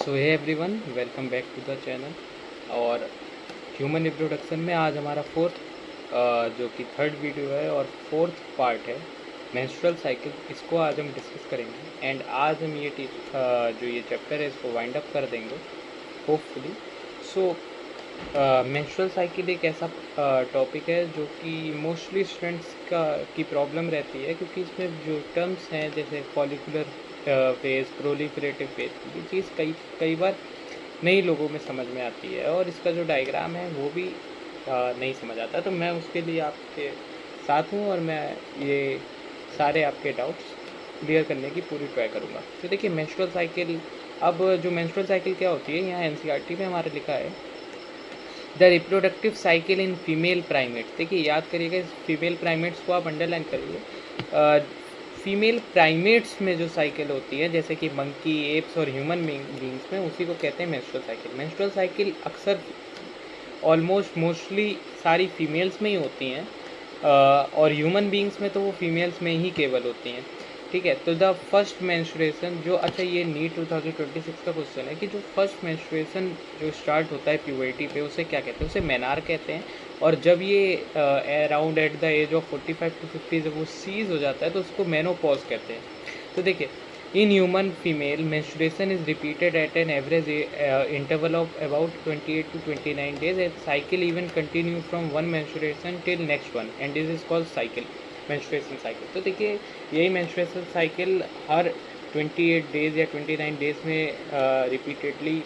So hey everyone, welcome back to the channel. और human reproduction में आज हमारा फोर्थ जो कि थर्ड वीडियो है और फोर्थ पार्ट है मेंस्ट्रुअल साइकिल। इसको आज हम डिस्कस करेंगे एंड आज हम ये जो ये चैप्टर है इसको वाइंड अप कर देंगे होपफुली। सो मेंस्ट्रुअल साइकिल एक ऐसा टॉपिक है जो कि मोस्टली स्टूडेंट्स की प्रॉब्लम रहती है, क्योंकि इसमें जो टर्म्स हैं जैसे फॉलिकुलर फेज, प्रोलिफरेटिव फेज, ये चीज़ कई बार नई लोगों में समझ में आती है और इसका जो डायग्राम है वो भी नहीं समझ आता। तो मैं उसके लिए आपके साथ हूँ और मैं ये सारे आपके डाउट्स क्लियर करने की पूरी ट्राई करूँगा। तो देखिए मेंस्ट्रुअल साइकिल, अब जो मेंस्ट्रुअल साइकिल क्या होती है, यहाँ एनसीईआरटी में हमारे लिखा है the reproductive cycle in female primates. देखिए याद करिएगा, इस फीमेल प्राइमेट्स को आप अंडरलाइन करिए। फीमेल प्राइमेट्स में जो साइकिल होती है जैसे कि मंकी, एप्स और ह्यूमन बींग्स में, उसी को कहते हैं मेंस्ट्रुअल साइकिल। मेंस्ट्रुअल साइकिल अक्सर मोस्टली सारी फीमेल्स में ही होती हैं और ह्यूमन बींग्स में तो वो फीमेल्स में ही केवल होती हैं। ठीक है, तो द फर्स्ट मेंस्ट्रुएशन जो, अच्छा ये नीट 2026 का क्वेश्चन है कि जो फर्स्ट मेंस्ट्रुएशन जो स्टार्ट होता है प्यूबर्टी पे, उसे क्या कहते हैं? उसे मेनार कहते हैं। और जब ये around at the age of 45 to 50 जब वो सीज हो जाता है तो उसको मेनोपॉज कहते हैं। तो देखिए, in human female, menstruation is repeated at an average interval of about 28 to 29 days. A cycle even continue from one menstruation till next one, and this is called cycle, menstruation cycle. तो देखिए यही menstruation cycle हर 28 days या 29 days में repeatedly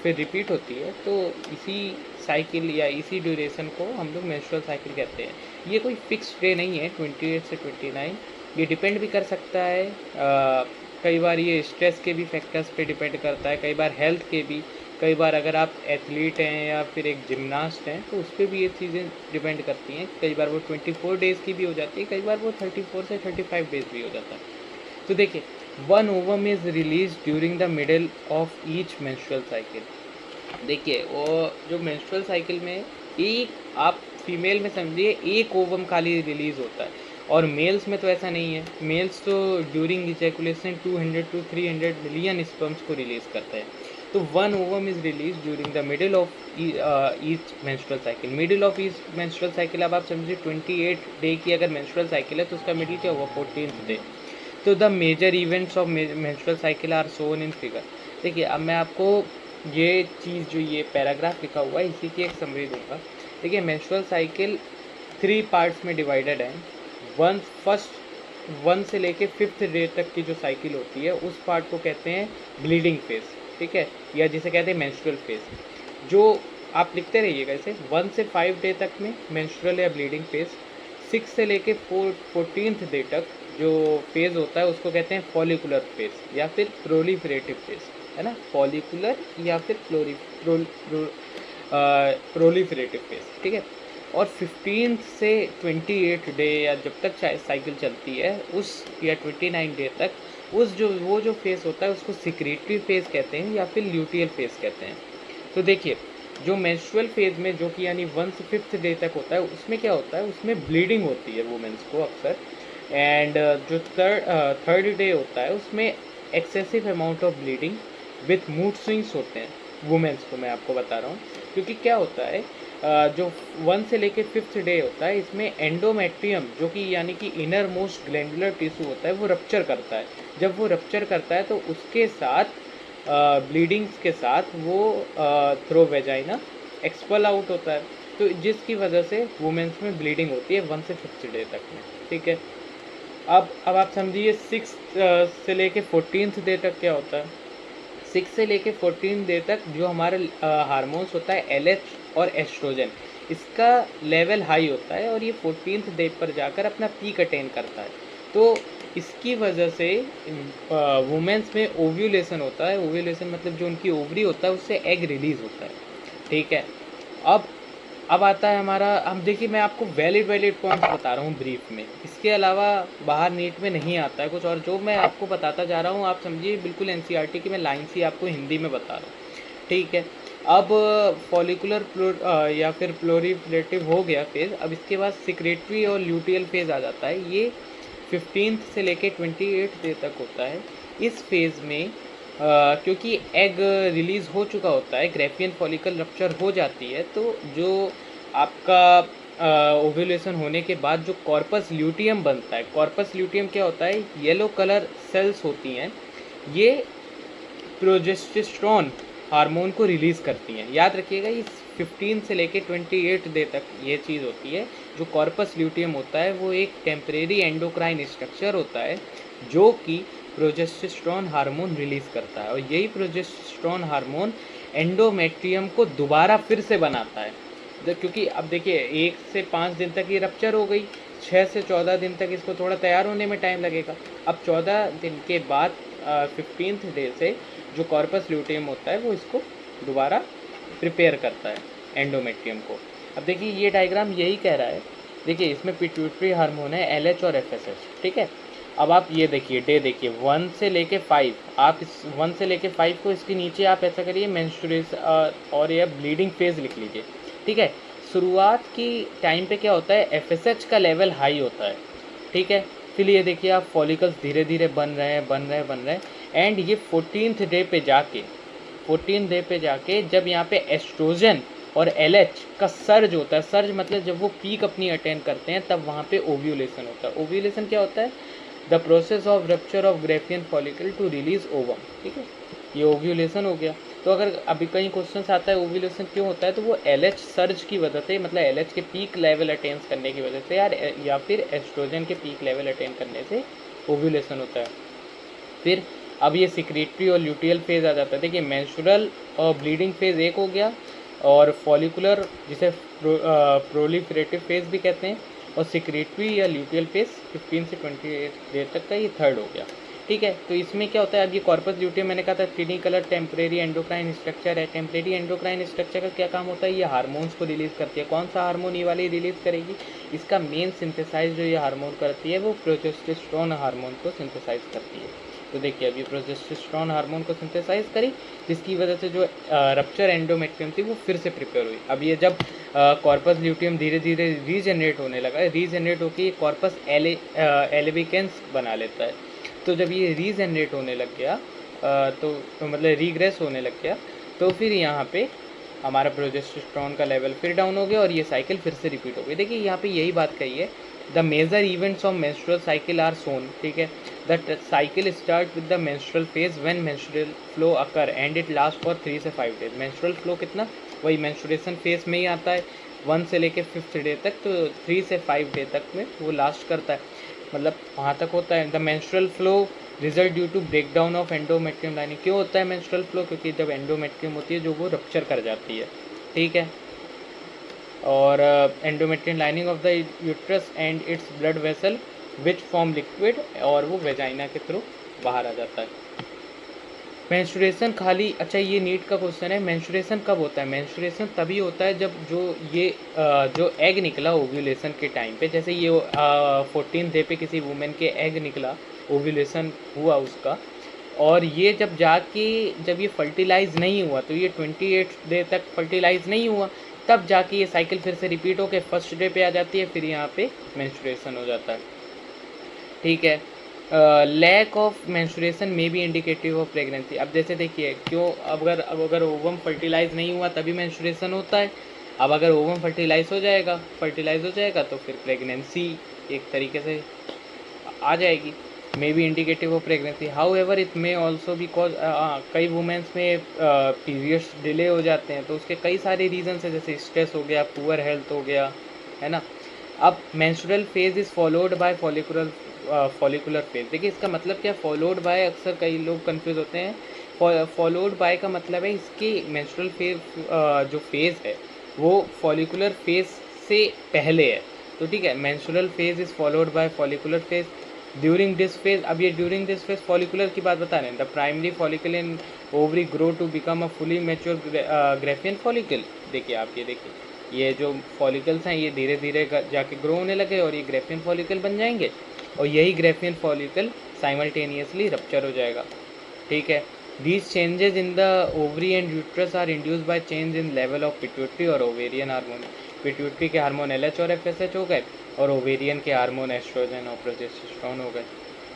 फिर repeat होती है। तो इसी साइकिल या इसी ड्यूरेशन को हम लोग मेंस्ट्रुअल साइकिल कहते हैं। ये कोई फिक्स डे नहीं है 28 से 29, ये डिपेंड भी कर सकता है। कई बार ये स्ट्रेस के भी फैक्टर्स पे डिपेंड करता है, कई बार हेल्थ के भी, कई बार अगर आप एथलीट हैं या फिर एक जिम्नास्ट हैं तो उस पर भी ये चीज़ें डिपेंड करती हैं। कई बार वो 24 डेज़ की भी हो जाती है, कई बार वो 34 से 35 डेज़ भी हो जाता है। तो देखिए, one ovum is release during the middle of each menstrual cycle. देखिए वो जो मेंस्ट्रुअल साइकिल में एक, आप फीमेल में समझिए एक ओवम खाली रिलीज़ होता है और मेल्स में तो ऐसा नहीं है। मेल्स तो during ejaculation 200 to 300 million sperms को रिलीज़ करता है। तो one ovum is release during the middle of each menstrual cycle. Middle of each menstrual cycle, अब आप समझिए 28 डे की अगर मेंस्ट्रुअल साइकिल है तो उसका मिडिल क्या होगा? 14th day. तो the major events of menstrual cycle are shown in figure. देखिए अब मैं आपको ये चीज़ जो ये पैराग्राफ लिखा हुआ है इसी की एक समरी दूंगा। देखिए मेंस्ट्रुअल साइकिल 3 पार्ट्स में डिवाइडेड है। वन से लेके 5th डे तक की जो साइकिल होती है उस पार्ट को कहते हैं ब्लीडिंग फेज, ठीक है, या जिसे कहते हैं मेंस्ट्रुअल फेज। जो आप लिखते रहिएगा इसे, 1 से 5 डे तक में मेंस्ट्रुअल या ब्लीडिंग फेज। 6 से लेके 14th डे तक जो फेज़ होता है उसको कहते हैं फॉलिकुलर फेज या फिर प्रोलिफरेटिव फेज, है ना, फॉलिकुलर या फिर प्रोलिफरेटिव फेज, ठीक है। और 15 से 28 डे या जब तक साइकिल चलती है उस, या 29 डे तक, उस जो वो जो फेज़ होता है उसको सिक्रेटरी फेज़ कहते हैं या फिर ल्यूटियल फेज़ कहते हैं। तो देखिए जो मेंस्ट्रुअल फेज़ में जो कि यानी 1 से 5th डे तक होता है उसमें क्या होता है? उसमें ब्लीडिंग होती है वुमेन्स को अक्सर। एंड जो थर्ड डे होता है उसमें excessive amount of bleeding with mood swings होते हैं वुमेन्स को, मैं आपको बता रहा हूँ। क्योंकि क्या होता है, जो 1 से लेके 5th डे होता है इसमें एंडोमेट्रियम जो कि यानी कि इनर मोस्ट ग्लैंडुलर टिश्यू होता है वो रप्चर करता है। जब वो रप्चर करता है तो उसके साथ ब्लीडिंग्स के साथ वो थ्रो वेजाइना एक्सपल आउट होता है। तो जिसकी वजह से वुमेन्स में ब्लीडिंग होती है 1 से 5th डे तक में, ठीक है। अब आप समझिए 6 से लेके 14th डे तक क्या होता है? 6 से लेके 14 डे तक जो हमारे हार्मोन्स होता है LH और एस्ट्रोजन, इसका लेवल हाई होता है और ये 14th डे पर जाकर अपना पीक अटेन करता है। तो इसकी वजह से वुमेन्स में ओव्यूलेशन होता है। ओव्यूलेशन मतलब जो उनकी ओवरी होता है उससे एग रिलीज होता है, ठीक है। अब आता है हमारा, हम देखिए मैं आपको वैलिड पॉइंट्स बता रहा हूँ ब्रीफ में, इसके अलावा बाहर नीट में नहीं आता है कुछ। और जो मैं आपको बताता जा रहा हूँ आप समझिए बिल्कुल एनसीईआरटी की मैं लाइन से आपको हिंदी में बता रहा हूँ, ठीक है। अब फॉलिकुलर या फिर प्लोरिफरेटिव हो गया फेज़। अब इसके बाद सिक्रेटरी और ल्यूटियल फेज़ आ जाता है। ये 15th से लेके 28 डे तक होता है। इस फेज़ में क्योंकि एग रिलीज़ हो चुका होता है, ग्रेफियन फॉलिकल रप्चर हो जाती है, तो जो आपका ओव्यूलेशन होने के बाद जो कॉर्पस ल्यूटियम बनता है, कॉर्पस ल्यूटियम क्या होता है, येलो कलर सेल्स होती हैं, ये प्रोजेस्टेस्ट्रॉन हार्मोन को रिलीज़ करती हैं। याद रखिएगा, ये 15 से लेके 28 डे तक ये चीज़ होती है। जो कॉर्पस ल्यूटियम होता है वो एक टेम्परेरी एंडोक्राइन स्ट्रक्चर होता है जो कि प्रोजेस्टेस्ट्रॉन हार्मोन रिलीज़ करता है, और यही प्रोजेस्टेस्ट्रॉन हार्मोन एंडोमेट्रियम को दोबारा फिर से बनाता है। क्योंकि अब देखिए 1 से 5 दिन तक ये रप्चर हो गई, 6 से 14 दिन तक इसको थोड़ा तैयार होने में टाइम लगेगा। अब 14 दिन के बाद 15th डे से जो कॉर्पस ल्यूटियम होता है वो इसको दोबारा प्रिपेयर करता है एंडोमेट्रियम को। अब देखिए ये डायग्राम यही कह रहा है, देखिए इसमें पिट्यूटरी हार्मोन है LH और FSH, ठीक है। अब आप ये देखिए डे देखिए 1 से लेके 5, आप इस 1 से लेके 5 को इसके नीचे आप ऐसा करिए मेंस्ट्रुएशन और या ब्लीडिंग फेज लिख लीजिए, ठीक है। शुरुआत की टाइम पे क्या होता है, FSH का लेवल हाई होता है, ठीक है। फिर ये देखिए आप फॉलिकल्स धीरे धीरे बन रहे हैं एंड ये 14th डे पे जाके 14th डे पे जाके जब यहाँ पे एस्ट्रोजन और LH का सर्ज होता है, सर्ज मतलब जब वो पीक अपनी अटेंड करते हैं तब वहाँ पे ओव्यूलेशन होता है। ओव्यूलेशन क्या होता है, the process of rupture of Graafian follicle to release ovum, ठीक है, ये ओव्यूलेशन हो गया। तो अगर अभी कहीं क्वेश्चन आता है ओव्यूलेशन क्यों होता है, तो वो LH सर्ज की वजह से, मतलब LH के पीक लेवल अटेन करने की वजह से या फिर एस्ट्रोजन के पीक लेवल अटेन करने से ओव्यूलेशन होता है। फिर अब ये सिक्रेटरी और ल्यूटियल फेज आ जाता है। देखिए मेंस्ट्रुअल और ब्लीडिंग फेज एक हो गया, और फॉलिकुलर जिसे प्रोलिफरेटिव फेज भी कहते हैं, और सिक्रेटरी या ल्यूटियल फेज 15 से 28 डेज तक का ये थर्ड हो गया, ठीक है। तो इसमें क्या होता है, अब ये कॉर्पस ल्यूटियम मैंने कहा था 3D colour temporary endocrine structure है। टेम्परेरी एंडोक्राइन स्ट्रक्चर का क्या काम होता है, ये हार्मोन्स को रिलीज़ करती है। कौन सा हार्मोन ये वाली रिलीज़ करेगी, इसका मेन सिंथेसाइज जो ये हार्मोन करती है वो प्रोजेस्टेस्टेरोन हार्मोन को सिंथेसाइज करती है। तो देखिए अभी प्रोजेस्टेस्टेरोन हार्मोन को सिंथेसाइज करी, जिसकी वजह से जो रप्चर एंडोमेट्रियम थी वो फिर से प्रिपेयर हुई। अब ये जब कॉर्पस ल्यूटियम धीरे धीरे रीजनरेट होने लगा, रीजनरेट होकर ये कॉर्पस एल्बिकेंस बना लेता है। तो जब ये रीजनरेट होने लग गया तो मतलब रीग्रेस होने लग गया, तो फिर यहाँ पे हमारा प्रोजेस्टेस्टेरोन का लेवल फिर डाउन हो गया और ये साइकिल फिर से रिपीट हो गई। देखिए यहाँ पे यही बात कही है, the major events of menstrual cycle are shown, ठीक है। The cycle start with the menstrual phase when menstrual flow occur and it last for 3 से 5 डेज। मेंस्ट्रुअल फ्लो कितना, वही मेंस्ट्रुएशन फेज में ही आता है 1 से लेके 5th डे तक, तो 3 से 5 डे तक में वो लास्ट करता है, मतलब वहाँ तक होता है। The menstrual flow result due to break down of endometrium lining. क्यों होता है मेंस्ट्रुअल फ्लो, क्योंकि जब एंडोमेट्रियम होती है जो वो रप्चर कर जाती है, ठीक है। और endometrium lining of the uterus and its blood vessel which form liquid, और वो वेजाइना के थ्रू बाहर आ जाता है। मेंस्ट्रुएशन खाली, अच्छा ये नीट का क्वेश्चन है, मेंस्ट्रुएशन कब होता है। मेंस्ट्रुएशन तभी होता है जब जो एग निकला ओव्यूलेशन के टाइम पे, जैसे ये 14th डे पे किसी वुमेन के एग निकला, ओव्यूलेशन हुआ उसका, और ये जब ये फर्टिलाइज नहीं हुआ, तो ये 28 डे तक फर्टिलाइज नहीं हुआ, तब जाके ये साइकिल फिर से रिपीट होकर फर्स्ट डे पे आ जाती है, फिर यहाँ पे मेंस्ट्रुएशन हो जाता है, ठीक है। लैक ऑफ मेंस्ट्रुएशन में भी इंडिकेटिव ऑफ प्रेगनेंसी। अब जैसे देखिए क्यों, अगर ओवम फर्टिलाइज नहीं हुआ तभी मेंस्ट्रुएशन होता है। अब अगर ओवम फर्टिलाइज हो जाएगा तो फिर प्रेगनेंसी एक तरीके से आ जाएगी। May be indicative of pregnancy, how ever it may also because कई वुमेंस में पीरियड्स डिले हो जाते हैं, तो उसके कई सारे रीजन्स हैं, जैसे स्ट्रेस हो गया, पुअर हेल्थ हो गया, है ना। अब menstrual phase is followed by follicular phase. देखिए इसका मतलब क्या, फॉलोड बाय, अक्सर कई लोग कंफ्यूज होते हैं। फॉलोड बाय का मतलब है इसकी मेंस्ट्रुअल फेज जो फेज़ है वो फॉलिकुलर फेज से पहले है, तो ठीक है। Menstrual phase is followed by follicular phase during this phase. अब ये ड्यूरिंग दिस फेज फॉलिकुलर की बात बता रहे हैं। The primary follicle in ovary grow to become a fully mature Graafian follicle. देखिए आप ये देखिए, ये जो फॉलिकल्स हैं ये धीरे धीरे जाके ग्रो होने लगे और ये ग्रेफियन फॉलिकल बन जाएंगे, और यही ग्रेफियन फॉलिकल साइमल्टेनियसली रप्चर हो जाएगा, ठीक है। These changes in the ovary and uterus are induced by change in level of pituitary और ओवेरियन हार्मोन। पिट्यूटरी के हार्मोन LH और FSH हो गए, और ओवेरियन के हार्मोन एस्ट्रोजन और प्रोजेस्टेरोन हो गए,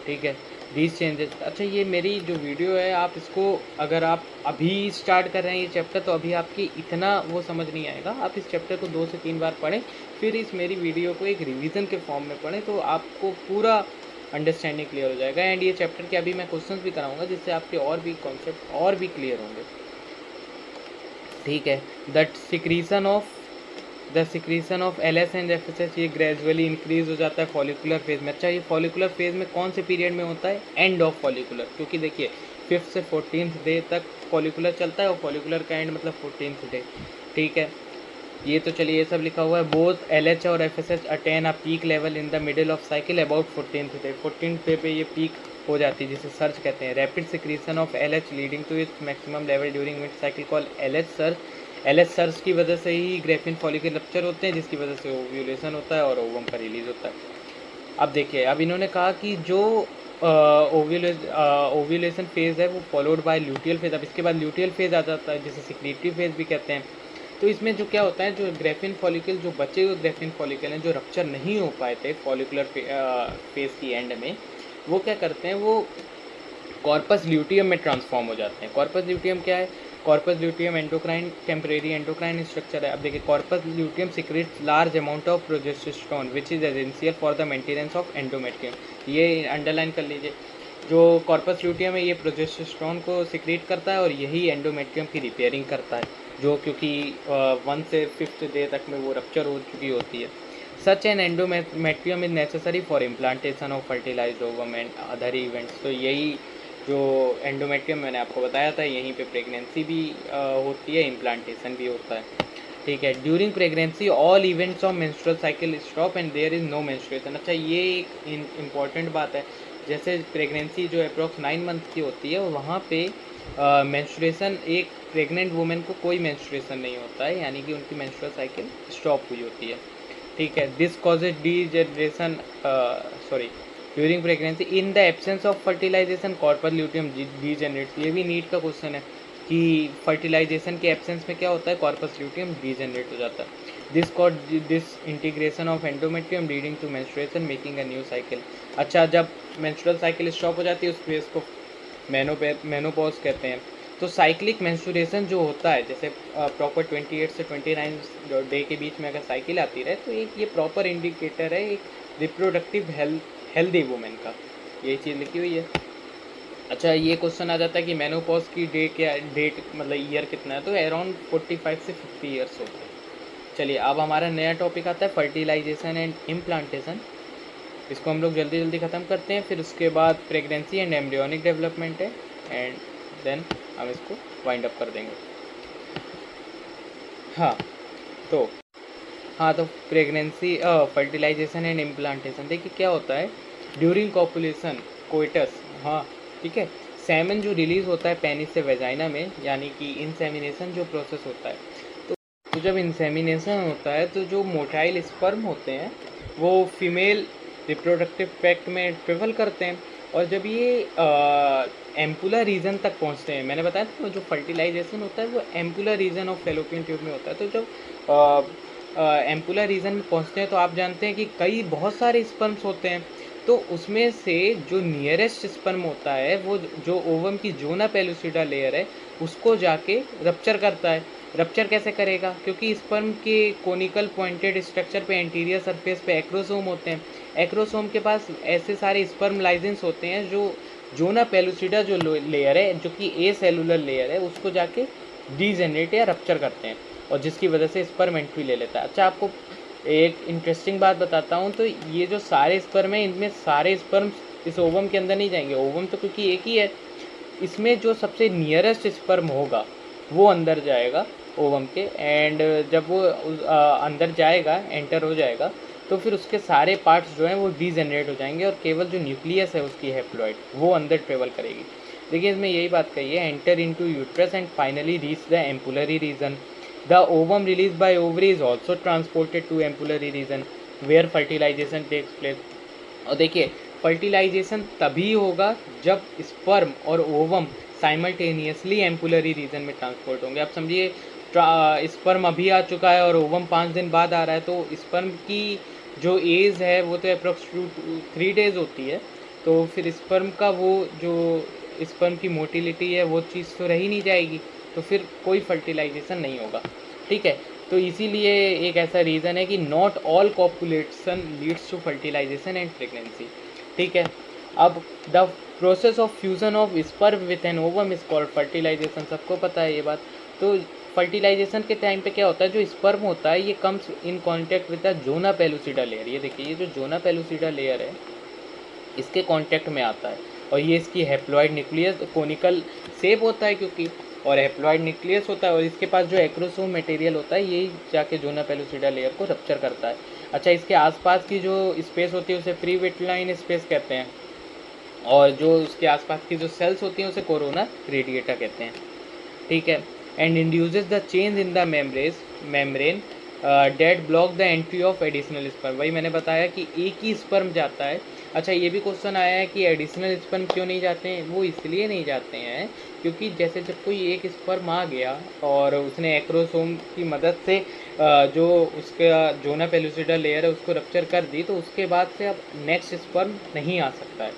ठीक है। These changes. अच्छा, ये मेरी जो वीडियो है, आप इसको अगर आप अभी स्टार्ट कर रहे हैं ये चैप्टर, तो अभी आपकी इतना वो समझ नहीं आएगा। आप इस चैप्टर को 2 से 3 बार पढ़ें, फिर इस मेरी वीडियो को एक रिवीजन के फॉर्म में पढ़ें, तो आपको पूरा अंडरस्टैंडिंग क्लियर हो जाएगा। एंड ये चैप्टर के अभी मैं क्वेश्चंस भी कराऊंगा, जिससे आपके और भी कॉन्सेप्ट और भी क्लियर होंगे। ठीक है। The secretion of LS and FSH ये ग्रेजुअली इंक्रीज हो जाता है फॉलिकुलर फेज में। अच्छा, ये फॉलिकुलर फेज में कौन से पीरियड में होता है? एंड ऑफ फॉलिकुलर, क्योंकि देखिए 5th से 14th डे तक फॉलिकुलर चलता है, और फॉलिकुलर का एंड मतलब 14th डे। ठीक है, ये तो चलिए ये सब लिखा हुआ है। बोथ LH और FSH attain a peak level in the middle of cycle about 14th day. 14th day पे ये पीक हो जाती है, जिसे सर्च कहते हैं। Rapid secretion of LH leading to its maximum level during mid cycle call LH surge. LH surge की वजह से ही ग्रेफिन फॉलिकल रप्चर होते हैं, जिसकी वजह से ओव्यूलेशन होता है और ओवम का रिलीज होता है। अब देखिए, अब इन्होंने कहा कि जो ओव्यूलेशन फेज है वो फॉलोड बाय ल्यूटियल फेज। अब इसके बाद ल्यूटियल फेज आ जाता है, जिसे सिक्रीटरी फेज भी कहते हैं। तो इसमें जो क्या होता है, जो ग्रेफिन फॉलिकल, जो बचे हुए ग्रेफिन फॉलिकल हैं, जो रप्चर नहीं हो पाए थे फॉलिकुलर फेज की एंड में, वो क्या करते हैं, वो कॉर्पस ल्यूटियम में ट्रांसफॉर्म हो जाते हैं। कॉर्पस ल्यूटियम क्या है? Corpus luteum endocrine temporary endocrine structure है। अब देखिए, corpus luteum secretes large amount of progesterone which is essential for the maintenance of endometrium. ये अंडरलाइन कर लीजिए। जो कॉर्पस ल्यूटियम है, ये प्रोजेस्टेरोन को सिक्रेट करता है, और यही एंडोमेट्रियम की रिपेयरिंग करता है, जो क्योंकि 1 से 5th डे तक में वो रप्चर हो चुकी होती है। Such an endometrium is necessary for implantation of fertilised ovum and other events. तो यही जो एंडोमेट्रियम मैंने आपको बताया था, यहीं पे प्रेगनेंसी भी होती है, इम्प्लांटेशन भी होता है। ठीक है। During pregnancy all events of menstrual cycle stop and there is no menstruation. अच्छा, ये एक इम्पॉर्टेंट बात है। जैसे प्रेगनेंसी जो अप्रॉक्स 9 मंथ की होती है, वहाँ पे मेंस्ट्रुएशन, एक प्रेग्नेंट वुमेन को कोई मेंस्ट्रुएशन नहीं होता है, यानी कि उनकी मेंस्ट्रुअल साइकिल स्टॉप हुई होती है। ठीक है। This causes degeneration during pregnancy in the absence of fertilisation corpus luteum degenerates. ये भी नीट का क्वेश्चन है कि फर्टिलाइजेशन के एब्सेंस में क्या होता है, कॉर्पस ल्यूटियम डीजेनरेट हो जाता है। This integration of endometrium leading to menstruation making a new cycle. अच्छा, जब मेंस्ट्रुअल साइकिल स्टॉप हो जाती है, उस फेज को मेनोपॉज कहते हैं। तो साइक्लिक मेंस्ट्रुएशन जो होता है, जैसे प्रॉपर 28 से 29 डे के बीच में अगर साइकिल आती रहे, तो एक ये प्रॉपर इंडिकेटर है एक रिप्रोडक्टिव हेल्दी वुमेन का। यही चीज़ लिखी हुई है। अच्छा, ये क्वेश्चन आ जाता है कि मेनोपॉज की डेट मतलब ईयर कितना है, तो अराउंड 45 से 50 ईयर्स होता है। चलिए, अब हमारा नया टॉपिक आता है फर्टिलाइजेशन एंड इम्प्लांटेशन। इसको हम लोग जल्दी जल्दी ख़त्म करते हैं, फिर उसके बाद प्रेगनेंसी एंड एम्ब्रियोनिक डेवलपमेंट है, एंड देन हम इसको वाइंड अप कर देंगे। तो प्रेगनेंसी, फर्टिलाइजेशन एंड इम्प्लांटेशन। देखिए क्या होता है, ड्यूरिंग कॉपुलेशन कोइटस, हाँ ठीक है, सेमन जो रिलीज़ होता है पेनिस से वेजाइना में, यानी कि इंसेमिनेशन जो प्रोसेस होता है, तो जब इंसेमिनेशन होता है, तो जो मोटाइल स्पर्म होते हैं वो फीमेल रिप्रोडक्टिव ट्रैक्ट में ट्रेवल करते हैं, और जब ये एम्पुलर रीजन तक पहुंचते हैं, मैंने बताया था जो फर्टिलाइजेशन होता है वो ampullar region of fallopian tube में होता है। तो जब एम्पुलर रीजन में पहुंचते हैं, तो आप जानते हैं कि बहुत सारे स्पर्म्स होते हैं, तो उसमें से जो नियरेस्ट स्पर्म होता है, वो जो ओवम की जोना पेलुसिडा लेयर है, उसको जाके रप्चर करता है। रप्चर कैसे करेगा? क्योंकि स्पर्म के कोनिकल पॉइंटेड स्ट्रक्चर पे एंटीरियर सरफेस पे एक्रोसोम होते हैं। एक्रोसोम के पास ऐसे सारे स्पर्म लाइजेंस होते हैं जो जोना पेलुसिडा जो लेयर है, जो कि ए सेलुलर लेयर है, उसको जाके डीजेनरेट या रप्चर करते हैं, और जिसकी वजह से स्पर्म एंट्री ले लेता है। अच्छा, आपको एक इंटरेस्टिंग बात बताता हूँ, तो ये जो सारे स्पर्म हैं, इनमें सारे स्पर्म इस ओवम के अंदर नहीं जाएंगे। ओवम तो क्योंकि एक ही है, इसमें जो सबसे नियरेस्ट स्पर्म होगा वो अंदर जाएगा ओवम के, एंड जब वो अंदर जाएगा, एंटर हो जाएगा, तो फिर उसके सारे पार्ट्स जो हैं वो डीजेनरेट हो जाएंगे, और केवल जो न्यूक्लियस है उसकी हैप्लॉइड वो अंदर ट्रेवल करेगी। देखिए, इसमें यही बात कही है, enter into uterus and finally reach the ampullary region. The ovum released by ovary is also transported to ampullary region where fertilization takes place। और देखिए, फर्टिलाइजेशन तभी होगा जब स्पर्म और ओवम साइमल्टेनियसली एम्पुलरी रीजन में ट्रांसपोर्ट होंगे। आप समझिए, स्पर्म अभी आ चुका है और ओवम 5 दिन बाद आ रहा है, तो स्पर्म की जो एज है वो तो अप्रोक्स 3 days होती है, तो फिर स्पर्म का वो जो स्पर्म की मोटिलिटी है वो चीज़ तो रह ही नहीं जाएगी, तो फिर कोई फर्टिलाइजेशन नहीं होगा। ठीक है, तो इसीलिए एक ऐसा रीज़न है कि not all copulation leads to fertilisation and pregnancy. ठीक है, अब the process of fusion of sperm with an ovum is called fertilisation, सबको पता है ये बात। तो फर्टिलाइजेशन के टाइम पे क्या होता है, जो स्पर्म होता है ये comes in contact with the zona pellucida layer. ये देखिए, ये जो जोना पेलुसिडा लेयर है इसके कांटेक्ट में आता है, और ये इसकी हैप्लॉइड न्यूक्लियस कोनिकल शेप होता है क्योंकि, और हैप्लॉइड न्यूक्लियस होता है, और इसके पास जो एक्रोसोम मटेरियल होता है यही जाके जोना पेलुसिडा लेयर को रप्चर करता है। अच्छा, इसके आसपास की जो स्पेस होती है उसे प्री विट्लाइन स्पेस कहते हैं, और जो उसके आसपास की जो सेल्स होती हैं उसे कोरोना रेडिएटा कहते हैं। ठीक है, and induces the change in the membrane that block the entry of additional sperm. वही मैंने बताया कि एक ही स्पर्म जाता है। अच्छा, ये भी क्वेश्चन आया है कि एडिशनल स्पर्म क्यों नहीं जाते हैं। वो इसलिए नहीं जाते हैं क्योंकि जैसे जब कोई एक स्पर्म आ गया और उसने एक्रोसोम की मदद से जो उसका जोना पेलुसिडा लेयर है उसको रप्चर कर दी, तो उसके बाद से अब नेक्स्ट स्पर्म नहीं आ सकता है,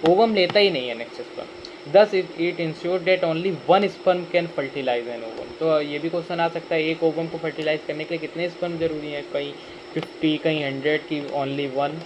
ओवम लेता ही नहीं है next sperm. Thus it ensure that only one sperm can fertilise an ovum. तो ये भी क्वेश्चन आ सकता है, एक ओवम को फर्टिलाइज करने के लिए कितने स्पर्म जरूरी है, कहीं 50, कहीं 100 की ओनली वन,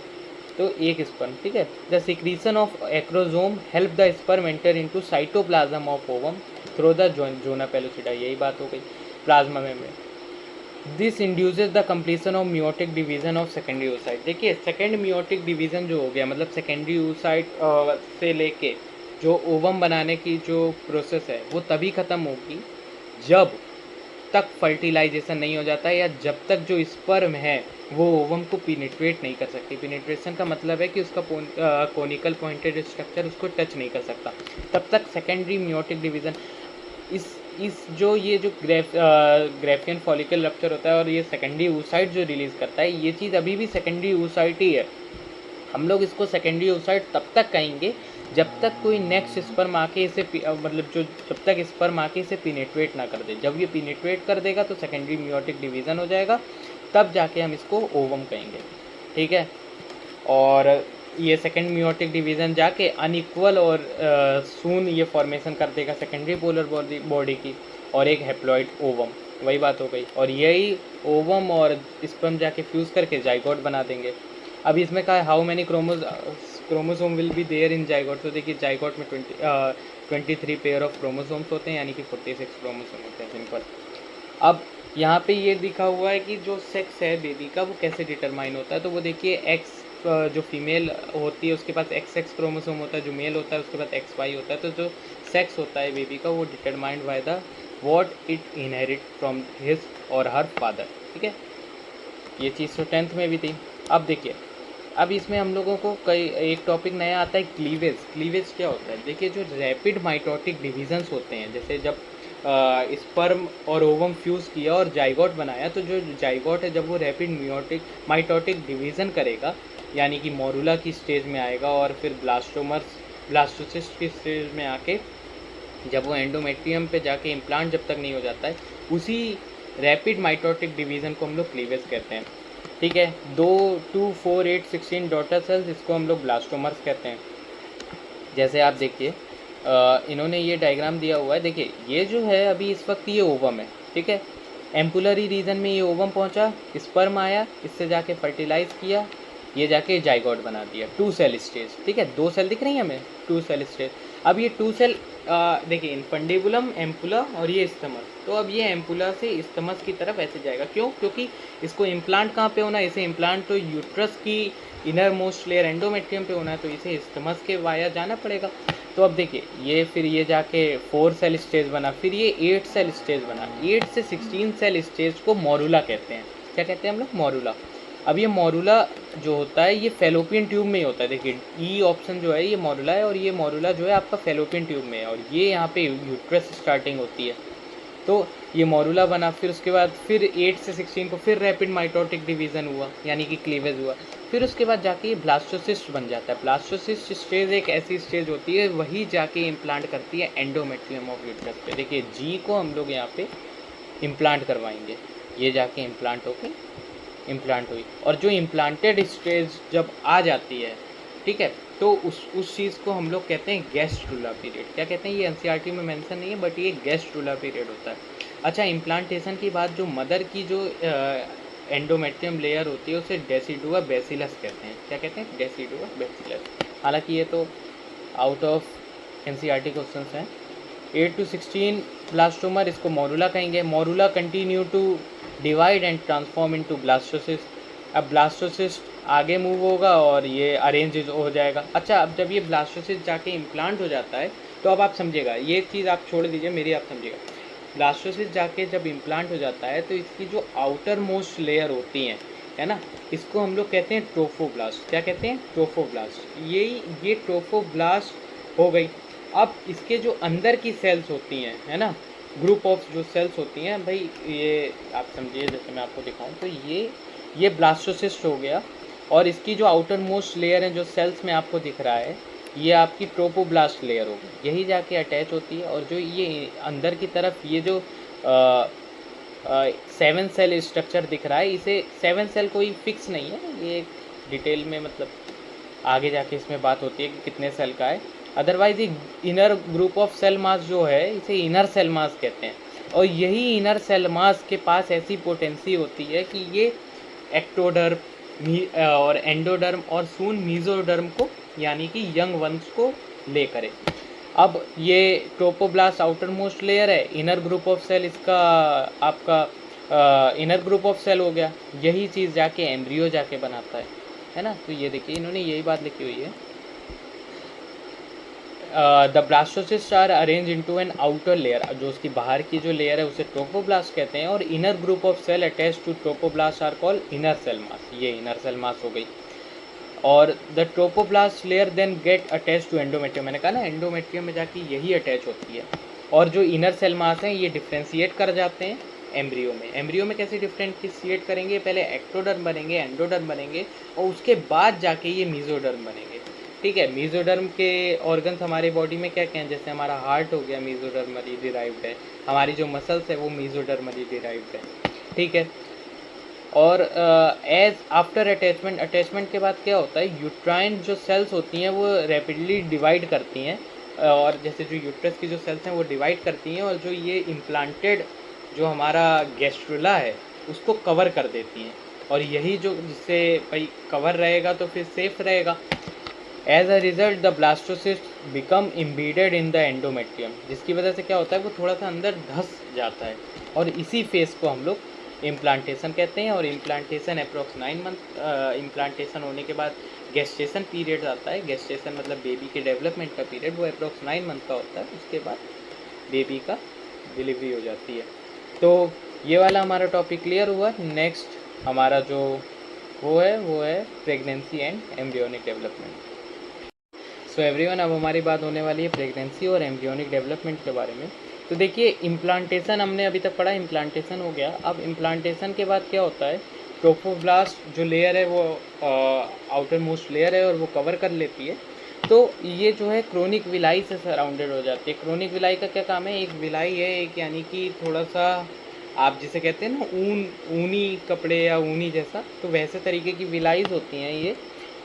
तो एक स्पर्म। ठीक है, the secretion of acrosome help the sperm enter into cytoplasm of ovum through the zona pellucida. यही बात हो गई, plasma membrane. This induces the completion of meiotic division of secondary oocyte। देखिए, second meiotic division जो हो गया, मतलब secondary oocyte से लेके जो ओवम बनाने की जो प्रोसेस है वो तभी ख़त्म होगी जब तक फर्टिलाइजेशन नहीं हो जाता है, या जब तक जो स्पर्म है वो ओवम को पिनिट्रेट नहीं कर सकती। पिनिट्रेशन का मतलब है कि उसका कोनिकल पॉइंटेड स्ट्रक्चर उसको टच नहीं कर सकता, तब तक सेकेंडरी मियोटिक डिवीज़न इस जो ये जो ग्रेफियन फॉलिकल रप्चर होता है और ये सेकेंडरी oocyte जो रिलीज़ करता है, ये चीज़ अभी भी सेकेंडरी oocyte ही है। हम लोग इसको सेकेंडरी oocyte तब तक कहेंगे जब तक कोई नेक्स्ट स्पर्म आके इसे मतलब जो जब तक स्पर्म आके इसे पिनेट्रेट ना कर दे। जब ये पिनेट्रेट कर देगा तो सेकेंडरी मियोटिक डिवीज़न हो जाएगा, तब जाके हम इसको ओवम कहेंगे। ठीक है, और ये सेकेंड मियोटिक डिवीज़न जाके अनइक्वल और सून ये फॉर्मेशन कर देगा सेकेंडरी पोलर बॉडी की, और एक हैप्लॉइड ओवम। वही बात हो गई, और यही ओवम और स्पर्म जाके फ्यूज़ करके जाइगोट बना देंगे। अब इसमें कहा है how many chromosome will be there in zygote. तो देखिए, जाइगोट में 23 पेयर ऑफ क्रोमोसोम्स होते हैं, यानी कि 46 क्रोमोसोम होते हैं, सिंपल। अब यहाँ पे ये लिखा हुआ है कि जो सेक्स है बेबी का वो कैसे डिटरमाइन होता है। तो वो देखिए, एक्स जो फीमेल होती है उसके पास XX क्रोमोसोम होता है, जो मेल होता है उसके पास XY होता है। तो जो सेक्स होता है बेबी का वो determined by the what it inherit from his और हर फादर। ठीक है, ये चीज़ तो 10th में भी थी। अब देखिए, अब इसमें हम लोगों को कई एक टॉपिक नया आता है, क्लीवेज। क्लीवेज क्या होता है? देखिए, जो रैपिड माइटोटिक डिवीजन्स होते हैं, जैसे जब स्पर्म और ओवम फ्यूज़ किया और जाइगोट बनाया, तो जो जाइगोट है जब वो रैपिड माइटोटिक डिवीज़न करेगा, यानी कि मोरुला की स्टेज में आएगा और फिर ब्लास्टोसिस्ट की स्टेज में आके जब वो एंडोमेट्रियम पे जाके इम्प्लांट जब तक नहीं हो जाता है, उसी रैपिड माइटोटिक डिवीज़न को हम लोग क्लीवेज कहते हैं। ठीक है, 2, 2, 4, 8, 16 डॉटर सेल्स, इसको हम लोग ब्लास्टोमर्स कहते हैं। जैसे आप देखिए, इन्होंने ये डायग्राम दिया हुआ है। देखिए, ये जो है अभी इस वक्त ये ओवम है। ठीक है, एम्पुलरी रीजन में ये ओवम पहुंचा, स्पर्म आया, इससे जाके फर्टिलाइज किया, ये जाके जाइगोट बना दिया, 2 सेल स्टेज। ठीक है, 2 सेल दिख रही है हमें, 2 सेल स्टेज। अब ये 2 सेल देखिए, इनफंडिबुलम, एम्पुला और ये स्तमस। तो अब ये एम्पुला से स्तमस की तरफ ऐसे जाएगा, क्यों? क्योंकि इसको इम्प्लांट कहाँ पे होना है? इसे इम्प्लांट तो यूट्रस की इनर मोस्ट लेयर एंडोमेट्रियम पे होना है, तो इसे स्तमस के वाया जाना पड़ेगा। तो अब देखिए, ये फिर ये जाके 4 सेल स्टेज बना, फिर ये 8 सेल स्टेज बना। 8 से 16 सेल स्टेज को मोरुला कहते हैं। क्या कहते हैं हम लोग? मोरुला। अब ये मोरुला जो होता है ये फेलोपियन ट्यूब में ही होता है। देखिए, ई ऑप्शन जो है ये मोरुला है, और ये मोरुला जो है आपका फेलोपियन ट्यूब में है, और ये यहाँ पे यूट्रस स्टार्टिंग होती है। तो ये मोरुला बना, फिर उसके बाद फिर 8 से 16 को फिर रैपिड माइटोटिक डिवीज़न हुआ, यानी कि क्लीवेज हुआ। फिर उसके बाद जाके ये ब्लास्टोसिस्ट बन जाता है। ब्लास्टोसिस्ट स्टेज एक ऐसी स्टेज होती है, वही जाके इम्प्लांट करती है एंडोमेट्रियम ऑफ यूट्रस पे। देखिए, जी को हम लोग यहाँ पे इम्प्लांट करवाएंगे, ये जाके इम्प्लांट हुई, और जो इम्प्लांटेड स्टेज जब आ जाती है, ठीक है, तो उस चीज़ को हम लोग कहते हैं गैस्ट्रुला पीरियड। क्या कहते हैं, ये एनसीईआरटी में मेंशन नहीं है बट ये गैस्ट्रुला पीरियड होता है। अच्छा, इम्प्लांटेशन की बात, जो मदर की जो एंडोमेट्रियम लेयर होती है उसे डेसिडुआ बेसिलस कहते हैं। क्या कहते हैं, डेसिडुआ बेसिलस। हालांकि ये तो आउट ऑफ एनसीईआरटी क्वेश्चंस हैं। 8 to 16 ब्लास्टोमर, इसको मोरुला कहेंगे। Morula continue to divide and transform into blastocyst. अब ब्लास्टोसिस्ट आगे मूव होगा और ये अरेंज हो जाएगा। अच्छा, अब जब ये ब्लास्टोसिस्ट जाके इम्प्लांट हो जाता है तो अब आप समझिएगा, ये चीज़ आप छोड़ दीजिए मेरी, आप समझिएगा। ब्लास्टोसिस्ट जाके जब इम्प्लांट हो जाता है तो इसकी जो आउटर मोस्ट लेयर होती हैं, है ना, इसको हम लोग कहते हैं ट्रोफोब्लास्ट। क्या कहते हैं, ट्रोफोब्लास्ट। ये ट्रोफोब्लास्ट हो गई। अब इसके जो अंदर की सेल्स होती हैं, है ना, ग्रुप ऑफ जो सेल्स होती हैं भाई, ये आप समझिए, जैसे मैं आपको दिखाऊं तो ये ब्लास्टोसिस्ट हो गया। और इसकी जो आउटर मोस्ट लेयर है जो सेल्स में आपको दिख रहा है, ये आपकी ट्रोपोब्लास्ट लेयर होगी। यही जाके अटैच होती है। और जो ये अंदर की तरफ ये जो 7 सेल स्ट्रक्चर दिख रहा है, इसे 7 सेल कोई फिक्स नहीं है, ये डिटेल में मतलब आगे जाके इसमें बात होती है कि कितने सेल का है। अदरवाइज ये inner group of cell mass जो है इसे इनर सेल मास कहते हैं। और यही इनर सेल मास के पास ऐसी पोटेंसी होती है कि ये एक्टोडर्म और एंडोडर्म और सून मीजोडर्म को, यानी कि यंग वंस को ले करे। अब ये ट्रोपोब्लास्ट आउटर मोस्ट लेयर है, इनर ग्रुप ऑफ सेल इसका आपका इनर ग्रुप ऑफ सेल हो गया। यही चीज़ जाके एम्ब्रियो जाके बनाता है ना। तो ये देखिए, इन्होंने यही बात लिखी हुई है, the blastocyst are arrange into an outer layer. जो उसकी बाहर की जो लेयर है उसे ट्रोपोब्लास्ट कहते हैं। और inner group of cell attach to trophoblast are called inner cell mass. ये इनर सेल मास हो गई। और the trophoblast layer then get attach to endometrium. मैंने कहा ना, एंडोमेट्रियम में जाके यही अटैच होती है। और जो इनर सेल मास हैं ये डिफ्रेंशिएट कर जाते हैं एम्ब्रियो में। एम्ब्रियो में कैसे डिफ्रेंशिएट करेंगे, पहले एक्टोडर्म बनेंगे, एंडोडर्म बनेंगे, और उसके बाद जाके ये मीजोडर्म बनेंगे। ठीक है, मीजोडर्म के ऑर्गन्स हमारे बॉडी में क्या क्या हैं, जैसे हमारा हार्ट हो गया मीजोडर्मली डिराइव्ड है, हमारी जो मसल्स है वो मीजोडर्मली डिराइव्ड है। ठीक है। और एज आफ्टर अटैचमेंट के बाद क्या होता है, यूट्राइन जो सेल्स होती हैं वो रैपिडली डिवाइड करती हैं। और जैसे जो यूट्रस की जो सेल्स हैं वो डिवाइड करती हैं, और जो ये इम्प्लांटेड जो हमारा गैस्ट्रुला है उसको कवर कर देती हैं। और यही जो जिससे भाई कवर रहेगा तो फिर सेफ रहेगा। As a result the blastocyst become embedded in the endometrium, जिसकी वजह से क्या होता है, वो थोड़ा सा अंदर धस जाता है। और इसी फेस को हम लोग इम्प्लांटेशन कहते हैं। और इम्प्लांटेशन अप्रोक्स 9 मंथ इम्प्लांटेशन होने के बाद गेस्टेशन पीरियड आता है। गेस्टेशन मतलब बेबी के डेवलपमेंट का पीरियड, वो अप्रोक्स 9 मंथ का होता है। उसके बाद बेबी का डिलीवरी हो जाती है। तो ये वाला हमारा टॉपिक क्लियर हुआ। नेक्स्ट हमारा जो वो है pregnancy and embryonic development. So everyone, अब हमारी बात होने वाली है प्रेगनेंसी और एम्ब्रियोनिक डेवलपमेंट के बारे में। तो देखिए, इम्प्लांटेशन हमने अभी तक पढ़ा, इम्प्लांटेशन हो गया। अब इम्प्लांटेशन के बाद क्या होता है, ट्रोफोब्लास्ट जो लेयर है वो आउटर मोस्ट लेयर है और वो कवर कर लेती है। तो ये जो है क्रोनिक विलाई से सराउंडेड हो जाती है। क्रोनिक विलाई का क्या काम है, एक विलाई है एक, यानी कि थोड़ा सा आप जिसे कहते हैं ना ऊनी कपड़े या ऊनी जैसा, तो वैसे तरीके की विलाईज होती हैं ये।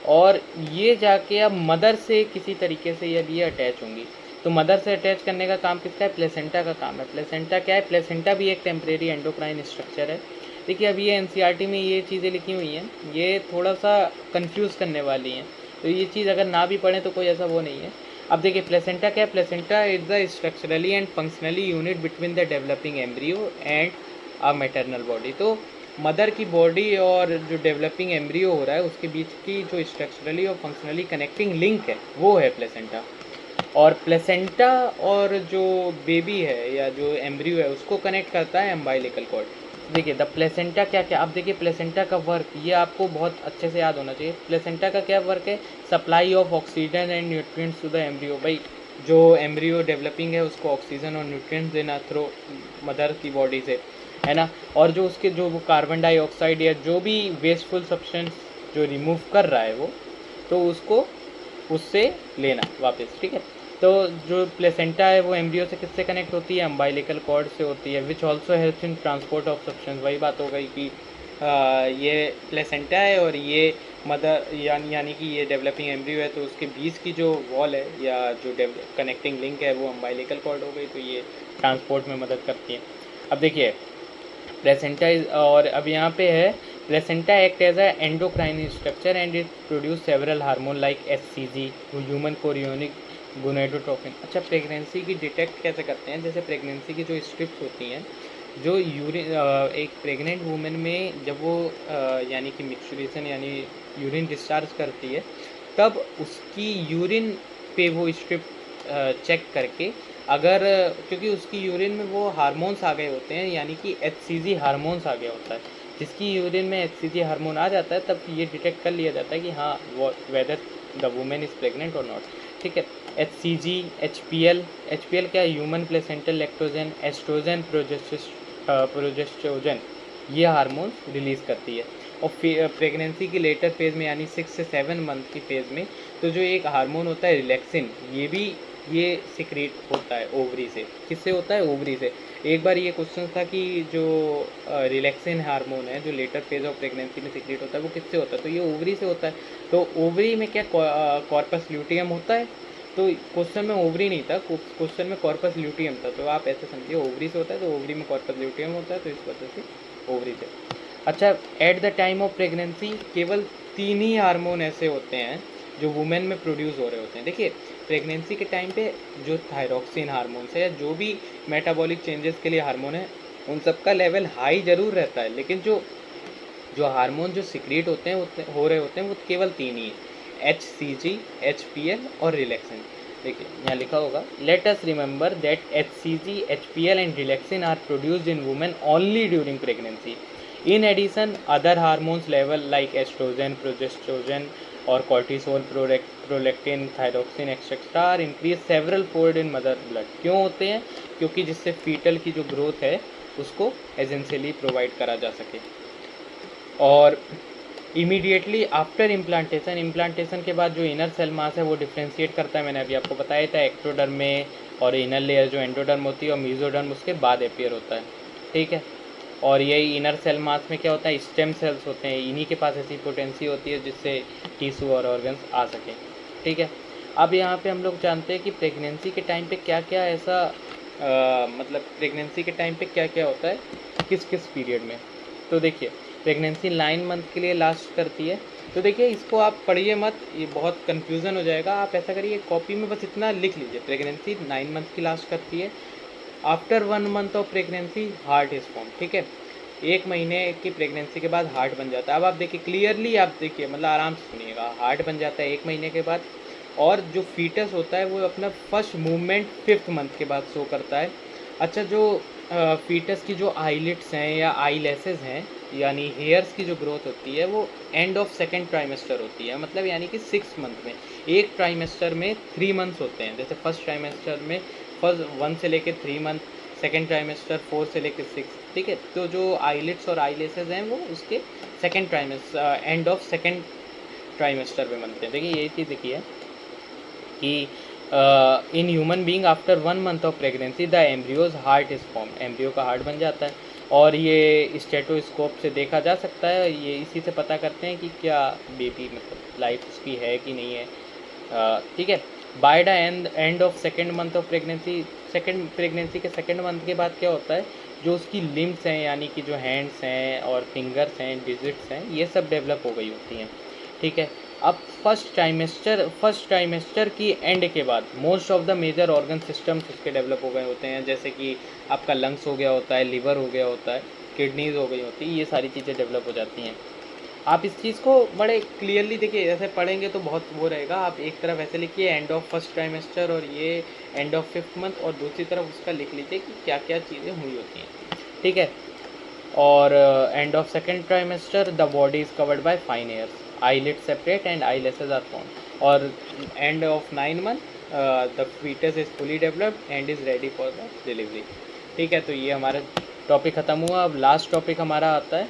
और ये जाके अब मदर से किसी तरीके से ये अटैच होंगी। तो मदर से अटैच करने का काम किसका है, प्लेसेंटा का काम है। प्लेसेंटा क्या है, प्लेसेंटा भी एक टेम्परेरी एंडोक्राइन स्ट्रक्चर है। देखिए, अब ये एनसीईआरटी में ये चीज़ें लिखी हुई हैं, ये थोड़ा सा कंफ्यूज करने वाली हैं। तो ये चीज़ अगर ना भी पढ़ें तो कोई ऐसा वो नहीं है। अब देखिए, प्लेसेंटा क्या है, placenta is the structurally and functionally unit between the developing embryo and a maternal body. तो मदर की बॉडी और जो डेवलपिंग एम्ब्रियो हो रहा है उसके बीच की जो स्ट्रक्चरली और फंक्शनली कनेक्टिंग लिंक है वो है प्लेसेंटा। और प्लेसेंटा और जो बेबी है या जो एम्ब्रियो है उसको कनेक्ट करता है अम्बाइलिकल कॉर्ड। देखिए, द प्लेसेंटा क्या क्या, अब देखिए प्लेसेंटा का वर्क ये आपको बहुत अच्छे से याद होना चाहिए। प्लेसेंटा का क्या वर्क है, supply of oxygen and nutrients to the embryo. भाई जो एम्ब्रियो डेवलपिंग है उसको ऑक्सीजन और न्यूट्रिएंट्स देना थ्रू मदर की बॉडी से, है ना। और जो उसके जो कार्बन डाइऑक्साइड या जो भी वेस्टफुल सब्सटेंस जो रिमूव कर रहा है वो, तो उसको उससे लेना वापस। ठीक है। तो जो प्लेसेंटा है वो एम्ब्रियो से किससे कनेक्ट होती है, अम्बाइलिकल कॉर्ड से होती है, which also helps in transport of substance. वही बात हो गई कि ये प्लेसेंटा है और ये मदर यानी कि ये डेवलपिंग एम्ब्रियो है, तो उसके बीच की जो वॉल है या जो कनेक्टिंग लिंक है वो अम्बाइलिकल कॉर्ड हो गई, तो ये ट्रांसपोर्ट में मदद करती है। अब देखिए प्लेसेंटा और अब यहाँ पे है placenta act as a endocrine structure and it produce several hormone like HCG, human chorionic gonadotropin. अच्छा, प्रेगनेंसी की डिटेक्ट कैसे करते हैं? जैसे प्रेगनेंसी की जो स्ट्रिप्स होती हैं, जो यूरिन एक प्रेग्नेंट वूमेन में जब वो यानी कि मिक्सचुरेशन यानी यूरिन डिस्चार्ज करती है, तब उसकी यूरिन पे वो स्ट्रिप चेक करके, अगर क्योंकि उसकी यूरिन में वो हार्मोन्स आ गए होते हैं, यानी कि एचसीजी हार्मोन्स आ गया होता है, जिसकी यूरिन में एचसीजी हार्मोन आ जाता है, तब ये डिटेक्ट कर लिया जाता है कि हाँ वो whether the women is pregnant और नॉट। ठीक है, एचसीजी, एचपीएल क्या है? Human placental lactogen, oestrogen, progestogen, ये हार्मोन्स रिलीज़ करती है। और प्रेगनेंसी की लेटर फेज़ में यानी 6 से 7 मंथ की फेज़ में, तो जो एक हार्मोन होता है रिलैक्सिन, ये सिक्रेट होता है ओवरी से। किससे होता है? ओवरी से। एक बार ये क्वेश्चन था कि जो रिलैक्सिन हार्मोन है जो लेटर फेज ऑफ प्रेगनेंसी में सिक्रेट होता है वो किससे होता है? तो ये ओवरी से होता है। तो ओवरी में क्या कॉर्पस ल्यूटियम होता है? तो क्वेश्चन में ओवरी नहीं था, क्वेश्चन में कॉर्पस ल्यूटियम था, तो आप ऐसे समझिए ओवरी से होता है, तो ओवरी में कॉर्पस ल्यूटियम होता है, तो इस वजह से ओवरी से। अच्छा, at the time of pregnancy केवल 3 ही हार्मोन ऐसे होते हैं जो वुमेन में प्रोड्यूस हो रहे होते हैं। देखिए प्रेगनेंसी के टाइम पे जो थायरॉक्सिन हार्मोन्स है या जो भी मेटाबॉलिक चेंजेस के लिए हार्मोन है, उन सब का लेवल हाई ज़रूर रहता है, लेकिन जो जो हार्मोन जो सिक्रेट होते हैं हो रहे होते हैं वो केवल 3 ही है, HCG, HPL और रिलैक्सिन। देखिए यहाँ लिखा होगा, let us remember that HCG, HPL and relaxin are produced in women only during pregnancy. In addition, other hormones level like estrogen, progesterone or cortisol, prolactin, thyroxine, etc. are increased several fold in mother blood। क्यों होते हैं? क्योंकि जिससे fetal की जो growth है उसको essentially provide करा जा सके। और इमीडिएटली आफ्टर इम्प्लांटेशन के बाद जो इनर सेल मास है वो डिफ्रेंशिएट करता है, मैंने अभी आपको बताया था, एक्टोडर्म में, और इनर लेयर जो एंडोडर्म होती है और मीजोडर्म उसके बाद अपियर होता है। ठीक है, और यही इनर सेल मास में क्या होता है? स्टेम सेल्स होते हैं, इन्हीं के पास ऐसी पोटेंसी होती है जिससे टिश्यू और ऑर्गन्स आ सकें। ठीक है, अब यहाँ पे हम लोग जानते हैं कि प्रेगनेंसी के टाइम पे क्या क्या ऐसा मतलब प्रेगनेंसी के टाइम पे क्या क्या होता है किस किस पीरियड में। तो देखिए प्रेगनेंसी 9 मंथ के लिए लास्ट करती है। तो देखिए इसको आप पढ़िए मत, ये बहुत कन्फ्यूज़न हो जाएगा। आप ऐसा करिए कॉपी में बस इतना लिख लीजिए, प्रेगनेंसी 9 मंथ की लास्ट करती है। After 1 month of pregnancy heart is form. ठीक है, 1 महीने की प्रेगनेंसी के बाद हार्ट बन जाता है। अब आप देखिए क्लियरली, आप देखिए मतलब आराम से सुनिएगा, हार्ट बन जाता है 1 महीने के बाद, और जो फीटस होता है वो अपना फर्स्ट मूवमेंट 5th मंथ के बाद शो करता है। अच्छा, जो फीटस की जो आईलिट्स हैं या आई लैसेस हैं यानी हेयर्स की जो ग्रोथ होती है वो एंड ऑफ सेकेंड ट्राइमेस्टर होती है, मतलब यानी कि 6 मंथ में। एक ट्राइमेस्टर में 3 मंथ्स होते हैं, जैसे फर्स्ट ट्राइमेस्टर में फर्स्ट 1 से लेकर 3 मंथ, सेकेंड ट्राइमेस्टर 4 से लेकर 6। ठीक है, तो जो आईलिट्स और आईलेसेस हैं वो उसके second trimester end of second trimester में बनते हैं। देखिए ये चीज़ देखिए कि in human being after 1 month of pregnancy the embryos heart is form, embryo का हार्ट बन जाता है। और ये स्टेटोस्कोप से देखा जा सकता है, ये इसी से पता करते हैं कि क्या बेबी मतलब लाइफ उसकी है कि नहीं है। ठीक है, by the end of second month of pregnancy, second pregnancy के सेकेंड मंथ के बाद क्या होता है, जो उसकी लिम्स हैं यानी कि जो हैंड्स हैं और फिंगर्स हैं, डिजिट्स हैं, ये सब डेवलप हो गई होती हैं। ठीक है, अब फर्स्ट ट्राइमेस्टर की एंड के बाद most of the major organ systems उसके डेवलप हो गए होते हैं, जैसे कि आपका लंग्स हो गया होता है, लिवर हो गया होता है, किडनीज हो गई होती है, ये सारी चीज़ें डेवलप हो जाती हैं। आप इस चीज़ को बड़े क्लियरली देखिए, ऐसे पढ़ेंगे तो बहुत वो रहेगा। आप एक तरफ ऐसे लिखिए एंड ऑफ फर्स्ट ट्राइमेस्टर और ये एंड ऑफ 5th मंथ, और दूसरी तरफ उसका लिख लीजिए कि क्या क्या चीज़ें हुई होती हैं। ठीक है, और end of second trimester the body is covered by fine hairs, eyelid separate and eyelashes are formed, और end of 9 month the fetus is fully developed and is ready for the delivery। ठीक है, तो ये हमारा topic ख़त्म हुआ। अब last topic हमारा आता है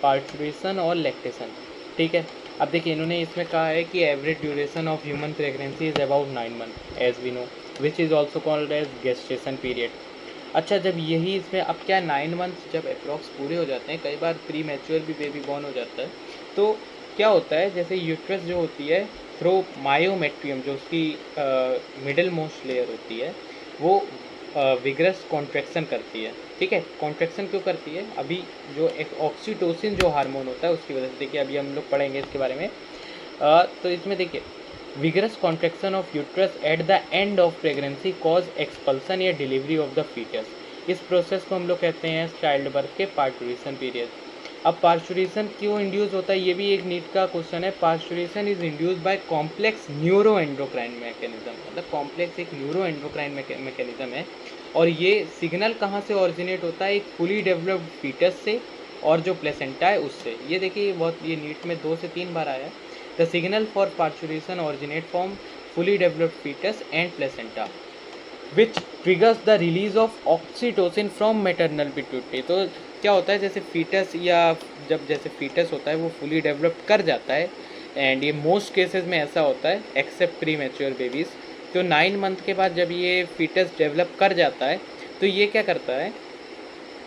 पार्टुरेशन और लैक्टेशन। ठीक है, अब देखिए इन्होंने इसमें कहा है कि average duration of human pregnancy is about 9 month as we know, which is also called as gestation period. अच्छा, जब यही इसमें अब क्या 9 मंथ्स जब अप्रॉक्स पूरे हो जाते हैं, कई बार प्री मैच्योर भी बेबी बॉर्न हो जाता है, तो क्या होता है, जैसे यूट्रस जो होती है थ्रो मायोमेट्रियम, जो उसकी मिडिल मोस्ट लेयर होती है, वो विगरस कॉन्ट्रैक्शन करती है। ठीक है, कॉन्ट्रैक्शन क्यों करती है, अभी जो एक ऑक्सीटोसिन जो हार्मोन होता है उसकी वजह से, देखिए अभी हम लोग पढ़ेंगे इसके बारे में। तो इसमें देखिए vigorous contraction of uterus at the end of pregnancy cause expulsion या डिलीवरी ऑफ द फीटस। इस प्रोसेस को हम लोग कहते हैं चाइल्ड बर्थ के पार्चुरेशन पीरियड। अब पार्चुरेशन क्यों इंड्यूस होता है, ये भी एक नीट का क्वेश्चन है। Parturition is induce by complex neuroendocrine mechanism, मतलब कॉम्प्लेक्स एक न्यूरो एंडोक्राइन मैकेनिज्म है। और ये सिग्नल कहाँ से ऑरिजिनेट होता है, एक फुली डेवलप्ड फीटस से और जो प्लेसेंटा है उससे। ये देखिए बहुत, ये नीट में 2 से 3 बार आया है। The signal for parturition originate from fully developed foetus and placenta which triggers the release of oxytocin from maternal pituitary. तो क्या होता है, जैसे फीटस या जब जैसे फीटस होता है वो फुली डेवलप्ड कर जाता है, एंड ये मोस्ट केसेस में ऐसा होता है एक्सेप्ट प्री मैच्योर बेबीज़। तो 9 मंथ के बाद जब ये फीटस डेवलप कर जाता है तो ये क्या करता है,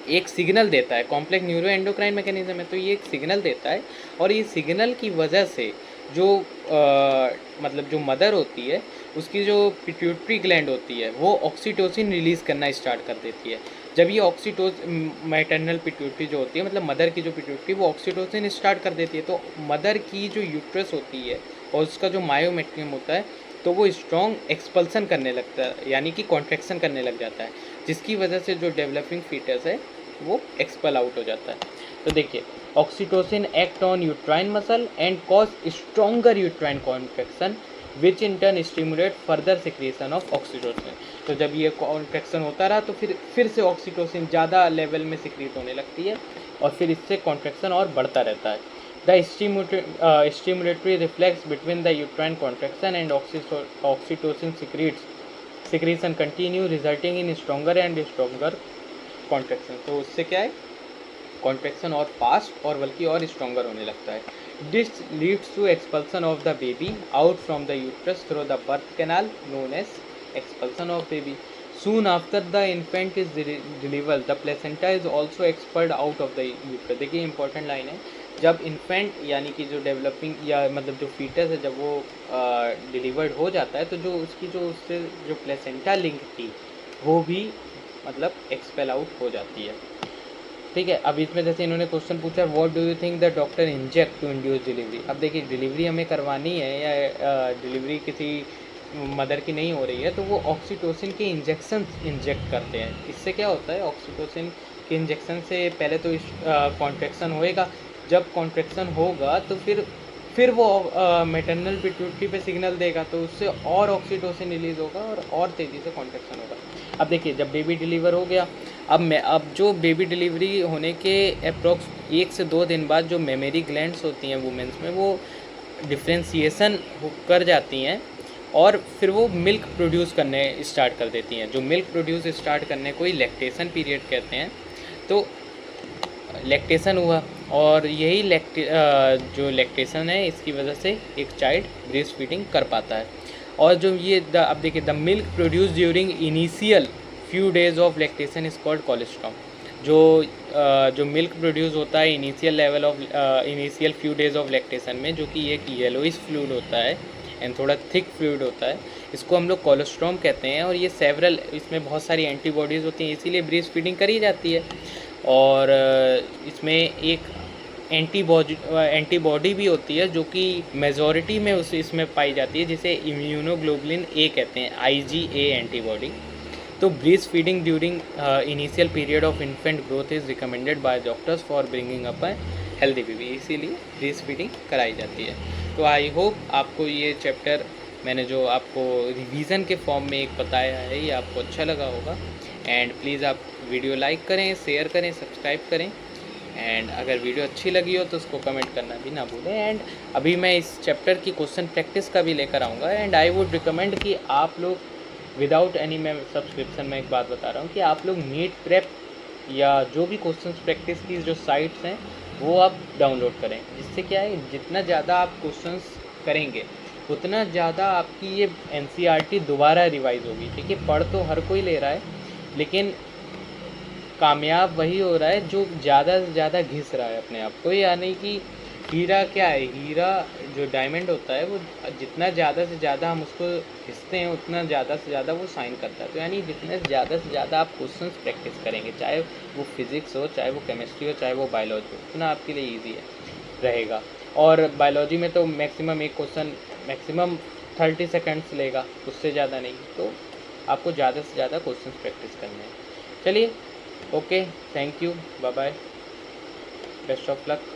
एक सिग्नल देता है, कॉम्प्लेक्स न्यूरो एंडोक्राइन मैकेनिज्म है, तो ये एक सिग्नल देता है। और ये सिग्नल की वजह से जो मतलब जो मदर होती है उसकी जो पिट्यूटरी ग्लैंड होती है वो ऑक्सीटोसिन रिलीज़ करना स्टार्ट कर देती है। जब ये मैटरनल पिट्यूटरी जो होती है, मतलब मदर की जो पिट्यूटरी, वो ऑक्सीटोसिन स्टार्ट कर देती है, तो मदर की जो यूट्रस होती है और उसका जो मायोमेट्रियम होता है तो वो स्ट्रॉन्ग एक्सपल्सन करने लगता है, यानी कि कॉन्ट्रैक्शन करने लग जाता है, जिसकी वजह से जो डेवलपिंग फीटस है वो एक्सपल आउट हो जाता है। तो देखिए oxytocin act on uterine muscle and cause stronger uterine contraction which in turn stimulate further secretion of oxytocin. तो जब ये कॉन्ट्रैक्शन होता रहा तो फिर से ऑक्सीटोसिन ज़्यादा लेवल में सिक्रीट होने लगती है और फिर इससे कॉन्ट्रैक्शन और बढ़ता रहता है। The stimulatory reflex between the uterine contraction and oxytocin secretion continue resulting in stronger and stronger contraction. तो उससे क्या है, कॉन्ट्रैक्शन और फास्ट और बल्कि और स्ट्रॉन्गर होने लगता है। This leads to expulsion of the baby out from the uterus through the birth canal known as expulsion of baby. Soon after the infant is delivered, the placenta is also expelled out of the uterus। देखिए important line है, जब infant यानी कि जो developing या मतलब जो foetus है जब वो डिलीवर्ड हो जाता है तो जो उसकी जो उससे जो प्लेसेंटा लिंक थी वो भी मतलब एक्सपेल आउट हो जाती है। ठीक है, अब इसमें जैसे इन्होंने क्वेश्चन पूछा what do you think the doctor inject to induce delivery. अब देखिए डिलीवरी हमें करवानी है या डिलीवरी किसी मदर की नहीं हो रही है तो वो ऑक्सीटोसिन के इंजेक्शन इंजेक्ट करते हैं। इससे क्या होता है, ऑक्सीटोसिन के इंजेक्शन से पहले तो कॉन्ट्रैक्शन होएगा, जब कॉन्ट्रैक्शन होगा तो फिर वो मैटरनल पिट्यूटरी पे सिग्नल देगा तो उससे और ऑक्सीटोसिन रिलीज़ होगा और तेज़ी से कॉन्ट्रैक्शन होगा। अब देखिए जब बेबी डिलीवर हो गया, अब जो बेबी डिलीवरी होने के अप्रॉक्स 1 से 2 दिन बाद जो मेमरी ग्लैंड्स होती हैं वुमेंस में वो डिफ्रेंशिएशन कर जाती हैं और फिर वो मिल्क प्रोड्यूस करने स्टार्ट कर देती हैं। जो मिल्क प्रोड्यूस स्टार्ट करने को ही लैक्टेशन पीरियड कहते हैं। तो लैक्टेशन हुआ और यही जो लैक्टेशन है इसकी वजह से एक चाइल्ड ब्रेस्ट फीडिंग कर पाता है। और जो ये अब देखिए the milk produce during initial few days of lactation is called colostrum. जो मिल्क प्रोड्यूस होता है initial few days of lactation में, जो कि एक येलोइश फ्लूइड होता है एंड थोड़ा थिक फ्लूइड होता है, इसको हम लोग कोलेस्ट्रॉम कहते हैं। और ये सेवरल, इसमें बहुत सारी एंटीबॉडीज़ होती हैं, इसीलिए ब्रेस्ट फीडिंग करी जाती है। और इसमें एक एंटीबॉडी भी होती है जो कि मेजॉरिटी में इसमें पाई जाती है, जिसे इम्यूनोग्लोबुलिन ए कहते हैं, IgA एंटीबॉडी। तो breast feeding during initial period of infant growth is recommended by doctors for bringing up a healthy baby, इसीलिए ब्रेस्ट फीडिंग कराई जाती है। तो आई होप आपको ये चैप्टर मैंने जो आपको रिवीजन के फॉर्म में एक बताया है ये आपको अच्छा लगा होगा। एंड प्लीज़ आप वीडियो लाइक करें, शेयर करें, सब्सक्राइब करें। एंड अगर वीडियो अच्छी लगी हो तो उसको कमेंट करना भी ना भूलें। एंड अभी मैं इस चैप्टर की क्वेश्चन प्रैक्टिस का भी लेकर आऊँगा। एंड आई वुड रिकमेंड कि आप लोग विदाउट एनी मैं सब्सक्रिप्शन में एक बात बता रहा हूँ कि आप लोग नीट प्रेप या जो भी क्वेश्चन प्रैक्टिस की जो साइट्स हैं वो आप डाउनलोड करें। जिससे क्या है, जितना ज़्यादा आप क्वेश्चंस करेंगे उतना ज़्यादा आपकी ये NCERT दोबारा रिवाइज होगी। ठीक है, पढ़ तो हर कोई ले रहा है लेकिन कामयाब वही हो रहा है जो ज़्यादा से ज़्यादा घिस रहा है अपने आप को, यानी कि हीरा क्या है, हीरा जो डायमंड होता है वो जितना ज़्यादा से ज़्यादा हम उसको घिसते हैं उतना ज़्यादा से ज़्यादा वो शाइन करता है। तो यानी जितने ज़्यादा से ज़्यादा आप क्वेश्चंस प्रैक्टिस करेंगे, चाहे वो फिज़िक्स हो, चाहे वो केमिस्ट्री हो, चाहे वो बायोलॉजी हो, उतना आपके लिए ईजी है रहेगा। और बायोलॉजी में तो मैक्सिमम एक क्वेश्चन मैक्सिमम 30 सेकेंड्स लेगा, उससे ज़्यादा नहीं। तो आपको ज़्यादा से ज़्यादा क्वेश्चंस प्रैक्टिस करने हैं। चलिए, okay, thank you, bye bye, best of luck.